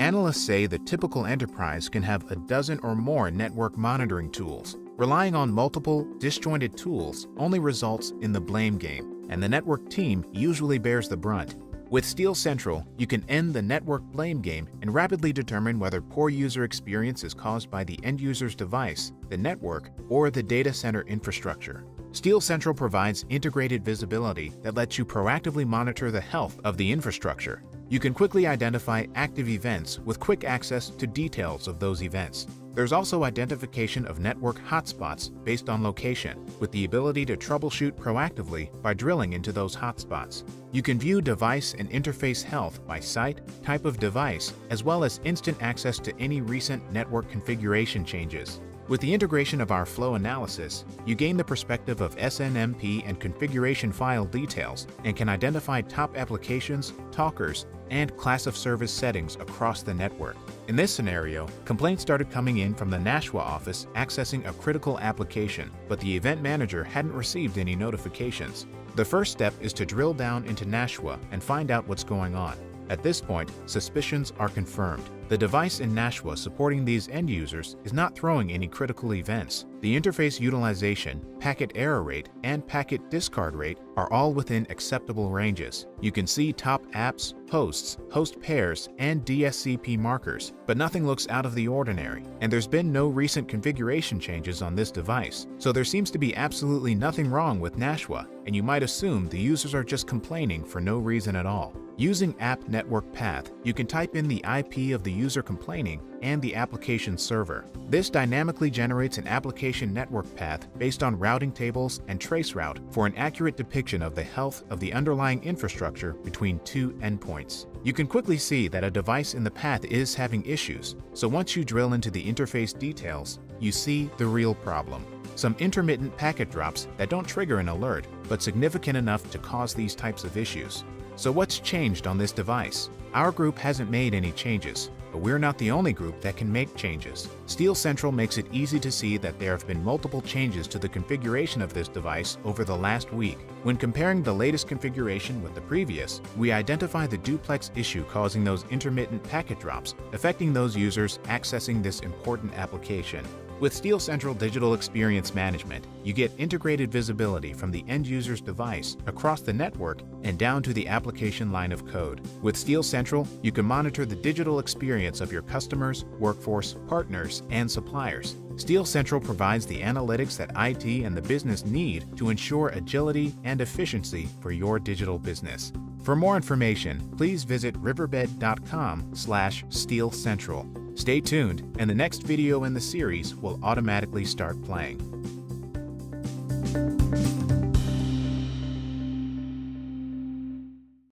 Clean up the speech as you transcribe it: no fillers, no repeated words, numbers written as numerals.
Analysts say the typical enterprise can have a dozen or more network monitoring tools. Relying on multiple, disjointed tools only results in the blame game, and the network team usually bears the brunt. With SteelCentral, you can end the network blame game and rapidly determine whether poor user experience is caused by the end user's device, the network, or the data center infrastructure. SteelCentral provides integrated visibility that lets you proactively monitor the health of the infrastructure. You can quickly identify active events with quick access to details of those events. There's also identification of network hotspots based on location, with the ability to troubleshoot proactively by drilling into those hotspots. You can view device and interface health by site, type of device, as well as instant access to any recent network configuration changes. With the integration of our flow analysis, you gain the perspective of SNMP and configuration file details and can identify top applications, talkers, and class of service settings across the network. In this scenario, complaints started coming in from the Nashua office accessing a critical application, but the event manager hadn't received any notifications. The first step is to drill down into Nashua and find out what's going on. At this point, suspicions are confirmed. The device in Nashua supporting these end users is not throwing any critical events. The interface utilization, packet error rate, and packet discard rate are all within acceptable ranges. You can see top apps, hosts, host pairs, and DSCP markers, but nothing looks out of the ordinary. And there's been no recent configuration changes on this device, so there seems to be absolutely nothing wrong with Nashua, and you might assume the users are just complaining for no reason at all. Using App Network Path, you can type in the IP of the user complaining and the application server. This dynamically generates an application network path based on routing tables and traceroute for an accurate depiction of the health of the underlying infrastructure between two endpoints. You can quickly see that a device in the path is having issues, so once you drill into the interface details, you see the real problem. Some intermittent packet drops that don't trigger an alert, but significant enough to cause these types of issues. So what's changed on this device? Our group hasn't made any changes, but we're not the only group that can make changes. SteelCentral makes it easy to see that there have been multiple changes to the configuration of this device over the last week. When comparing the latest configuration with the previous, we identify the duplex issue causing those intermittent packet drops, affecting those users accessing this important application. With SteelCentral Digital Experience Management, you get integrated visibility from the end user's device across the network and down to the application line of code. With SteelCentral, you can monitor the digital experience of your customers, workforce, partners, and suppliers. SteelCentral provides the analytics that IT and the business need to ensure agility and efficiency for your digital business. For more information, please visit riverbed.com/SteelCentral. Stay tuned, and the next video in the series will automatically start playing.